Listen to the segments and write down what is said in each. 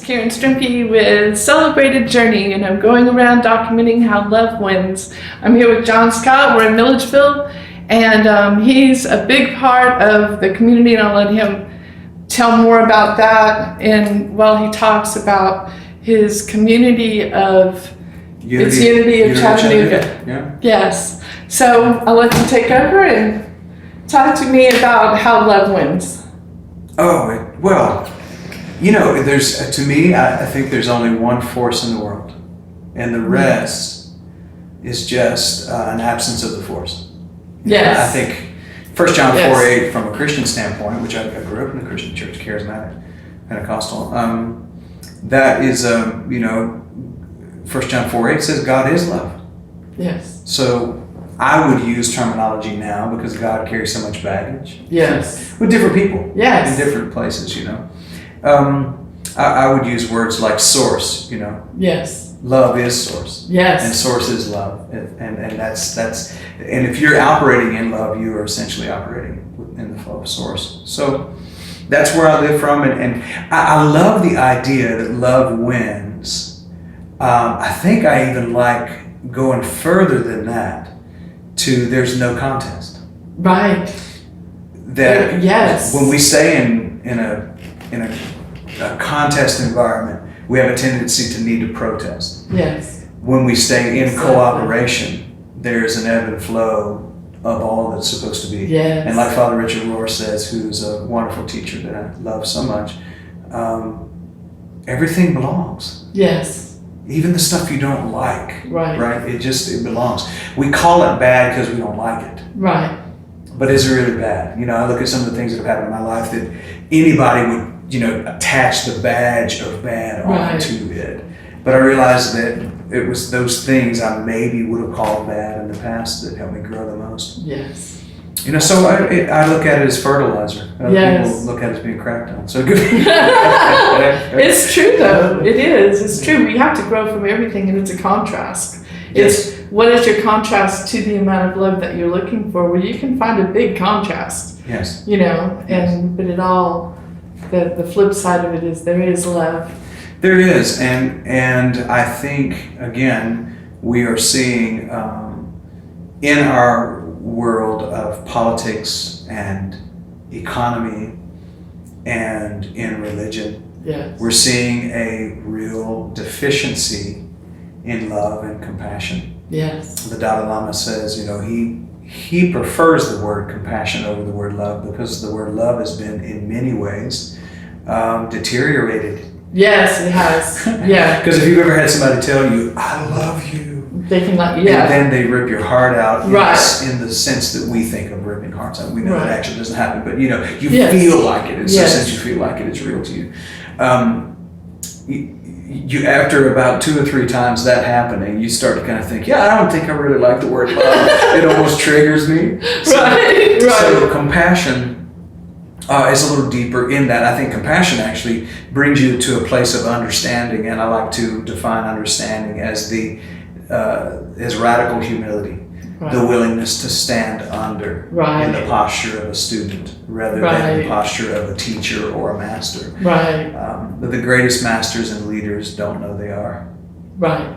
Karen Stremke with Celebrated Journey, and I'm going around documenting how love wins. I'm here with Jon Scott. We're in Milledgeville, and he's a big part of the community, and I'll let him tell more about that. And while he talks about his community of Unity of Chattanooga. Yeah. Yes. So I'll let you take over and talk to me about how love wins. Oh, well, you know, to me, I think there's only one force in the world, and the rest is just an absence of the force. Yes. I think 1 John 4:8, from a Christian standpoint, which I grew up in the Christian church, charismatic, Pentecostal, that is, 1 John 4:8 says God is love. Yes. So I would use terminology now because God carries so much baggage. Yes. With different people. Yes. In different places, you know. I would use words like source, you know. Yes. Love is source. Yes. And source is love. And that's and if you're operating in love, you are essentially operating in the flow of source. So that's where I live from, and I love the idea that love wins. I think I even like going further than that to there's no contest. Right. That yes. When we stay in a contest environment, we have a tendency to need to protest. Yes. When we stay in cooperation, there's an ebb and flow of all that's supposed to be. Yes. And like Father Richard Rohr says, who's a wonderful teacher that I love so much, everything belongs. Yes. Even the stuff you don't like, right? It belongs. We call it bad because we don't like it. Right. But is it really bad? You know, I look at some of the things that have happened in my life that anybody would, attach the badge of bad onto it. But I realized that it was those things I maybe would have called bad in the past that helped me grow the most. Yes. So I look at it as fertilizer. Yes. People look at it as being cracked on. So good. It's true, though. It is. It's true. We have to grow from everything, and it's a contrast. Yes. It's what is your contrast to the amount of love that you're looking for? Well, you can find a big contrast. Yes. But it all, the flip side of it is there is love. There is, and I think again we are seeing in our world of politics and economy and in religion, yes. We're seeing a real deficiency in love and compassion. Yes. The Dalai Lama says, he prefers the word compassion over the word love because the word love has been in many ways deteriorated. Yes, it has. Yeah. Because if you've ever had somebody tell you, "I love you," they can and then they rip your heart out in the sense that we think of ripping hearts out. We know that actually doesn't happen, but you feel like it. It's the sense you feel like it. It's real to you. You after about 2 or 3 times that happening, you start to kind of think, I don't think I really like the word love. It almost triggers me. Right. So compassion is a little deeper in that. I think compassion actually brings you to a place of understanding, and I like to define understanding as as radical humility, the willingness to stand under in the posture of a student rather than the posture of a teacher or a master. Right. But the greatest masters and leaders don't know they are. Right.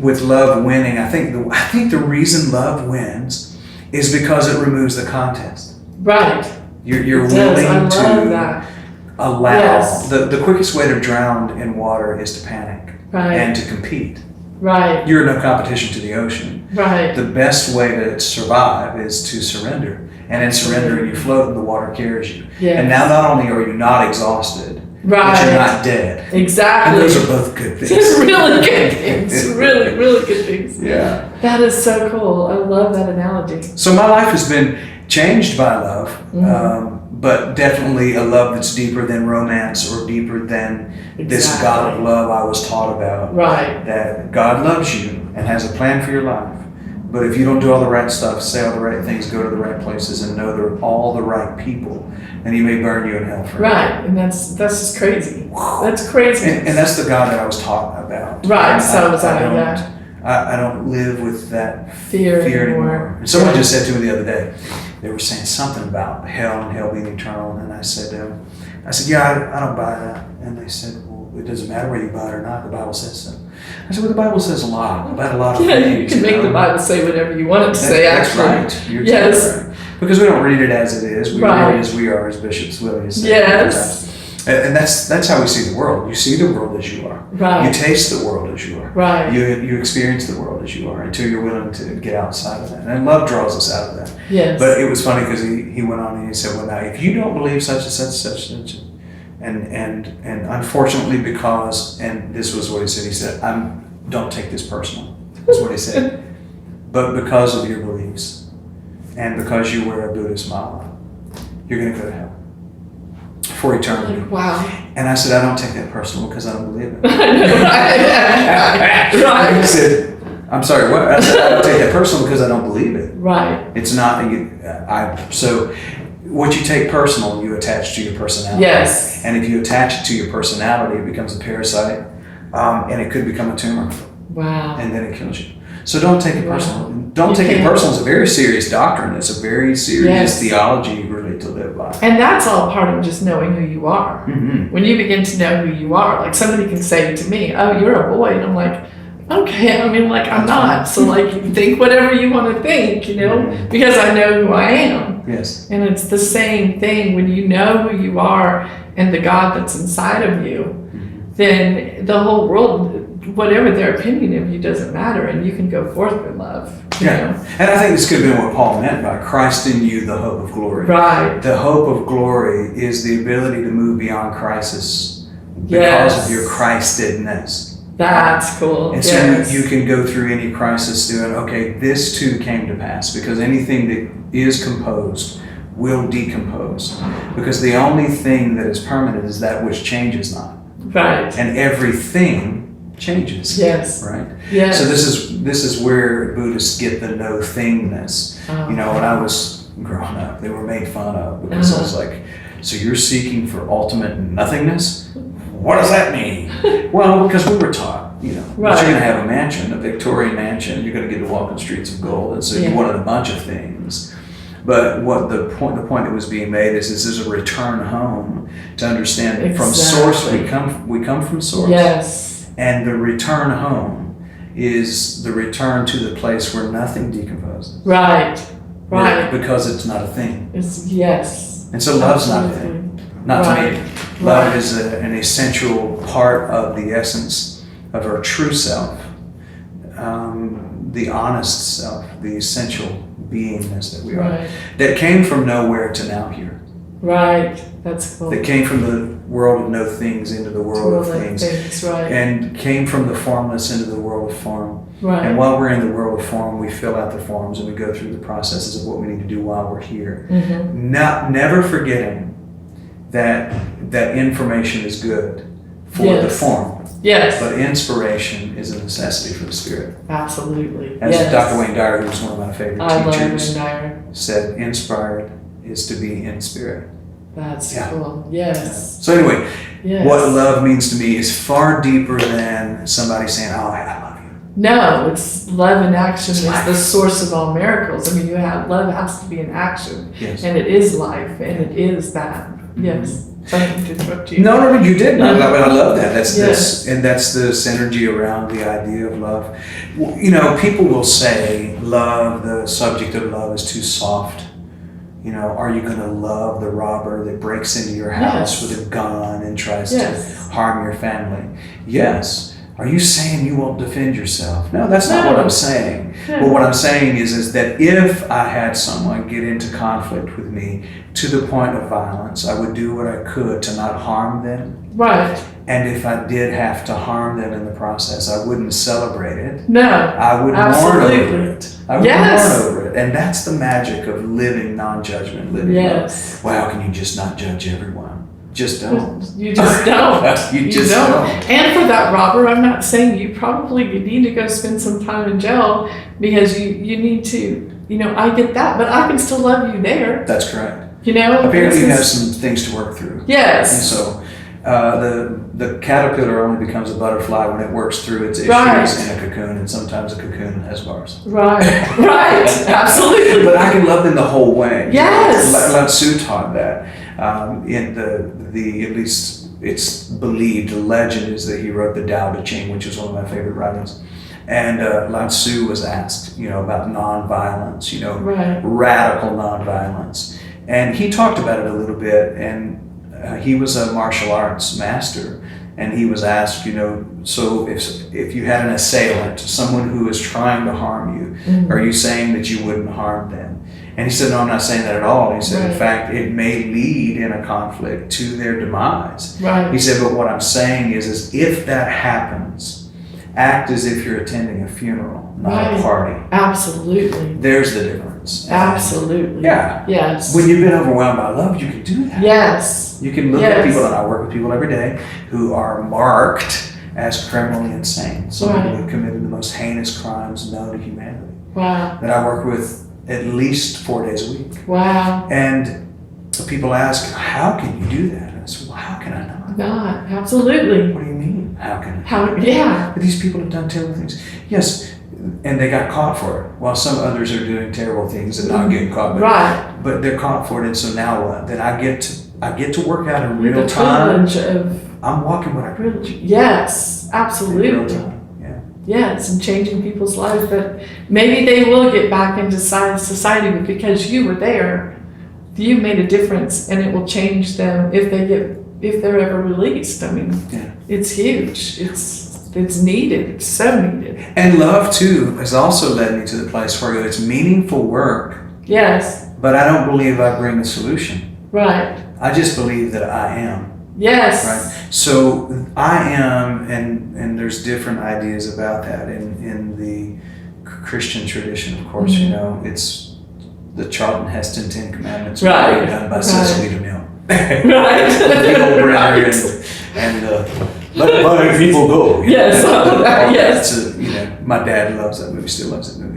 With love winning. I think the reason love wins is because it removes the contest. Right. You're willing to allow. Yes. The quickest way to drown in water is to panic and to compete. Right. You're no competition to the ocean. Right. The best way to survive is to surrender. And in surrendering, you float and the water carries you. Yes. And now not only are you not exhausted, but you're not dead. Exactly. And those are both good things. It's really good things. Really, really good things. Yeah. That is so cool. I love that analogy. So my life has been changed by love, but definitely a love that's deeper than romance or deeper than this God of love I was taught about. Right. That God loves you and has a plan for your life. But if you don't do all the right stuff, say all the right things, go to the right places, and know they're all the right people, then He may burn you in hell forever. Right, and that's just crazy. That's crazy. And that's the God that I was taught about. Right, so was I. I don't live with that fear anymore. And someone just said to me the other day, they were saying something about hell and hell being eternal, and I said, I said, yeah, I don't buy that. And they said, well, it doesn't matter whether you buy it or not. The Bible says so. I said, well, the Bible says a lot about a lot of things. You can make the Bible say whatever you want it to say, That's actually. right. You're exactly right. Because we don't read it as it is. We read it as we are, as Bishop Willie said. Yes. And that's how we see the world. You see the world as you are. Right. You taste the world as you are. Right. You experience the world as you are until you're willing to get outside of that. And love draws us out of that. Yes. But it was funny because he went on and he said, well, now, if you don't believe such and such and such, and unfortunately because, and this was what he said, don't take this personal. That's what he said. But because of your beliefs and because you wear a Buddhist mala, you're going to go to hell. For eternity. Wow. And I said, I don't take that personal because I don't believe it. Right. He said, I'm sorry, what? I said, I don't take that personal because I don't believe it. Right. It's not, so what you take personal, you attach to your personality. Yes. And if you attach it to your personality, it becomes a parasite, and it could become a tumor. Wow. And then it kills you. So don't take it Wow. personal. Don't take it personal. It's a very serious doctrine. It's a very serious theology really to live by. And that's all part of just knowing who you are. Mm-hmm. When you begin to know who you are, like somebody can say to me, oh, you're a boy. And I'm like, okay, I mean, like, I'm not. So, like, you think whatever you want to think, you know, Mm-hmm. because I know who I am. Yes. And it's the same thing when you know who you are and the God that's inside of you, then the whole world, whatever their opinion of you, doesn't matter, and you can go forth in love. You know? And I think this could have been what Paul meant by Christ in you, the hope of glory. Right. The hope of glory is the ability to move beyond crisis because of your Christedness. That's cool. And so you can go through any crisis doing, okay, this too came to pass, because anything that is composed will decompose. Because the only thing that is permanent is that which changes not. Right. And everything changes. Yes. Right? Yes. So this is where Buddhists get the no thingness. Oh. You know, when I was growing up, they were made fun of because I was like, so you're seeking for ultimate nothingness? What does that mean? Well, because we were taught, you know, that you're going to have a mansion, a Victorian mansion, you're going to get to walk on streets of gold, and so you wanted a bunch of things. But what the point that was being made is this is a return home to understand that from source we come from source. Yes. And the return home is the return to the place where nothing decomposes. Right. Right. Because it's not a thing. Yes. And so love's not a thing. Not to me. Love is an essential part of the essence of our true self, the honest self, the essential beingness that we are. That came from nowhere to now here. Right. That's cool. That came from the world of no things into the world of things. Right. And came from the formless into the world of form. Right. And while we're in the world of form, we fill out the forms and we go through the processes of what we need to do while we're here. Mm-hmm. Never forgetting that information is good for the form. Yes. But inspiration is a necessity for the spirit. Absolutely. As Dr. Wayne Dyer, who's one of my favorite teachers, love Wayne Dyer. said, inspired is to be in spirit. That's cool. Yes. So anyway, what love means to me is far deeper than somebody saying, oh, I love you. No, it's love in action is the source of all miracles. I mean, love has to be in action. Yes. And it is life, and it is that. Yes. Something to interrupt you. No, you didn't. I love that. That's this, and that's the synergy around the idea of love. You know, people will say love, the subject of love is too soft. You know, are you going to love the robber that breaks into your house with a gun and tries to harm your family? Yes. Are you saying you won't defend yourself? No, that's not what I'm saying. But what I'm saying is that if I had someone get into conflict with me to the point of violence, I would do what I could to not harm them. Right. And if I did have to harm them in the process, I wouldn't celebrate it. No. I would mourn over it. I would mourn over it. And that's the magic of living non-judgment, living love. Well, how can you just not judge everyone? Just don't. You just don't. You just don't. And for that robber, I'm not saying you probably need to go spend some time in jail because you need to, you know, I get that, but I can still love you there. That's correct. You know? Apparently you have some things to work through. Yes. And so The caterpillar only becomes a butterfly when it works through its issues Right. in a cocoon, and sometimes a cocoon has bars. Right. Right. Absolutely. But I can love them the whole way. Yes. Lao Tzu taught that. In the at least it's believed, the legend is that he wrote the Tao Te Ching, which is one of my favorite writings. And Lao Tzu was asked, about nonviolence, Right. radical nonviolence, and he talked about it a little bit. And he was a martial arts master, and he was asked, so if you had an assailant, someone who is trying to harm you, Mm-hmm. are you saying that you wouldn't harm them? And he said, no, I'm not saying that at all. He said, Right. in fact, it may lead in a conflict to their demise. Right. He said, but what I'm saying is if that happens, act as if you're attending a funeral, not Right. a party. Absolutely. There's the difference. Absolutely. Yeah. Yes. When you've been overwhelmed by love, you can do that. Yes. You can look at Yes. people, and I work with people every day who are marked as criminally insane. Some Right. people have committed the most heinous crimes known to humanity. Wow. That I work with at least 4 days a week. Wow. And people ask, how can you do that? And I said, well, how can I not? Not. Absolutely. What do you mean? How can I? How? Yeah. But these people have done terrible things. Yes, and they got caught for it, while some others are doing terrible things and not getting caught. Right. But they're caught for it, and so now what? Then I get to work out in real The time. privilege of I'm walking what I privilege. preach. Yes. In real Absolutely. time. Yeah. Yes, and changing people's lives, but maybe they will get back into society, but because you were there, you made a difference, and it will change them if they're ever released. I mean, Yeah. it's huge. It's needed. It's so needed. And love too has also led me to the place where it's meaningful work, Yes. but I don't believe I bring the solution. Right. I just believe that I am. Yes. Right. So I am, and there's different ideas about that in the Christian tradition. Of course, Mm-hmm. It's the Charlton Heston 10 Commandments, Right. done by Right. Cecily DeMille. Right. The old Brenner Right. and let my people go. Yes. All that. Yes. So, my dad loves that movie. Still loves that movie.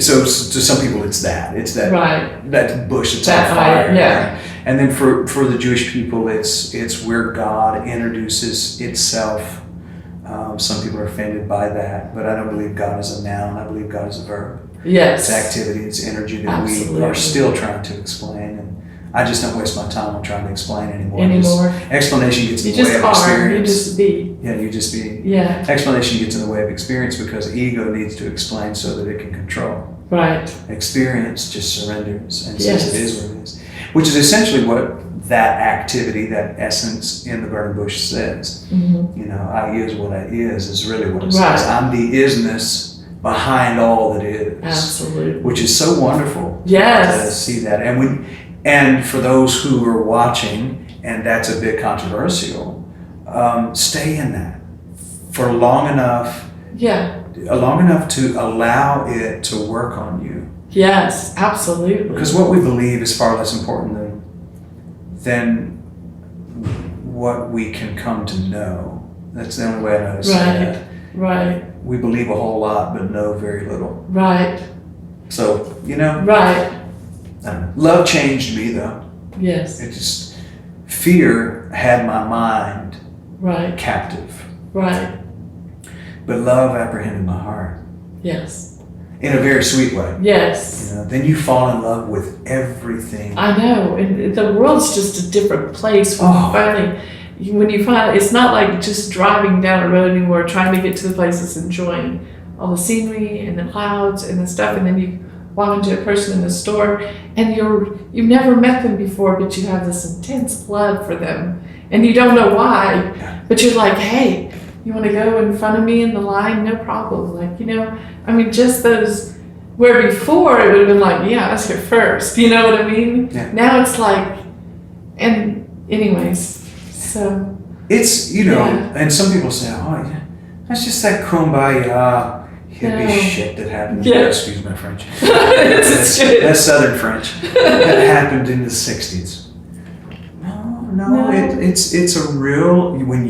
So to some people, it's that. It's that. Right. That bush that's That on fire. yeah. And then for the Jewish people, it's where God introduces itself. Some people are offended by that, but I don't believe God is a noun. I believe God is a verb. Yes. It's activity, it's energy that we Absolutely. are still trying to explain. And I just don't waste my time on trying to explain anymore. Anymore. Just, explanation gets in You the way just of are. You experience. just be. Yeah, you just be. Yeah. Explanation gets in the way of experience because ego needs to explain so that it can control. Right. Experience just surrenders and Yes. says it is what it is, which is essentially what that activity, that essence in the burning bush says. Mm-hmm. I is what I is really what it Right. says. I'm the isness behind all that is. Absolutely. Which is so wonderful to Yes. see that. And for those who are watching, and that's a bit controversial, stay in that for long enough to allow it to work on you. Yes. Absolutely. Because what we believe is far less important than what we can come to know. That's the only way I know to say that. Right. We believe a whole lot, but know very little. Right. So, Right. I don't know. Love changed me though. Yes. It just, fear had my mind Right. captive, Right. but love apprehended my heart Yes. in a very sweet way. Yes. Then you fall in love with everything. I know, and the world's just a different place when Oh. you find it's not like just driving down a road anymore, trying to get to the places, enjoying all the scenery and the clouds and the stuff, and then you walk into a person in the store and you've never met them before, but you have this intense love for them, and you don't know why, but you're like, hey, you want to go in front of me in the line? No problem. Just those. Where before it would have been like, yeah, let's here first. You know what I mean? Yeah. Now it's like, and anyways, so. It's, and some people say, oh, yeah, that's just that kumbaya hippie No. shit that happened. Yeah. Excuse my French. It's good. That's Southern French. That happened in the 60s. No. No. It's a real, when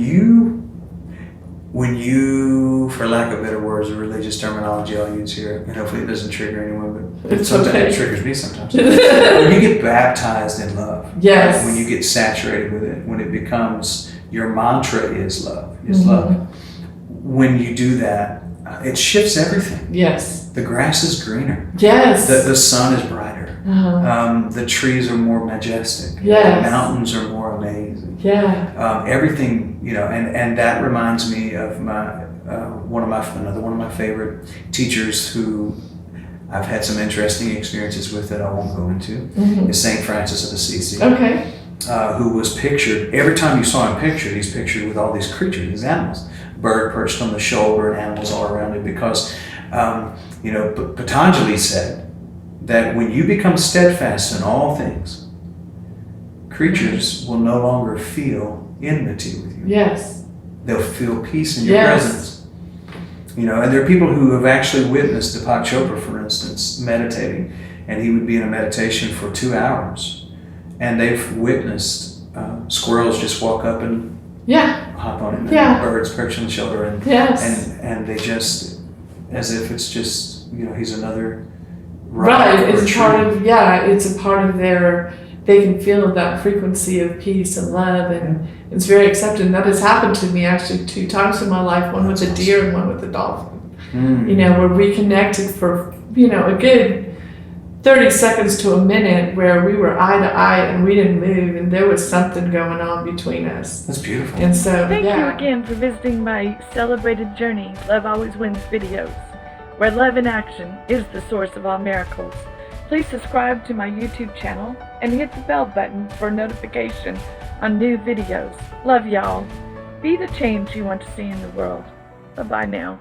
when you, for lack of better words, religious terminology I'll use here, and hopefully it doesn't trigger anyone, but It's sometimes okay. it triggers me sometimes. When you get baptized in love, Yes. when you get saturated with it, when it becomes your mantra is love, is love. When you do that, it shifts everything. Yes. The grass is greener. Yes. The sun is brighter. The trees are more majestic. Yes. The mountains are more amazing. Yeah. Everything, and that reminds me of another one of my favorite teachers who I've had some interesting experiences with that I won't go into, is St. Francis of Assisi. Okay. Who was pictured, every time you saw him pictured, he's pictured with all these creatures, these animals. Bird perched on the shoulder and animals all around it because, Patanjali said that when you become steadfast in all things, creatures will no longer feel enmity with you. Yes. They'll feel peace in your presence. And there are people who have actually witnessed Deepak Chopra, for instance, meditating, and he would be in a meditation for 2 hours, and they've witnessed squirrels just walk up and hop on him, and birds perch on the shoulder, and they just, as if it's just, he's another right. It's part of it's a part of their. They can feel that frequency of peace and love, and it's very accepted. And that has happened to me actually 2 times in my life. One with a deer and one with a dolphin. We're reconnected for a good 30 seconds to a minute where we were eye to eye and we didn't move, and there was something going on between us. That's beautiful. And so, Thank you again for visiting my Celebrated Journey Love Always Wins videos, where love in action is the source of all miracles. Please subscribe to my YouTube channel and hit the bell button for notification on new videos. Love y'all. Be the change you want to see in the world. Bye-bye now.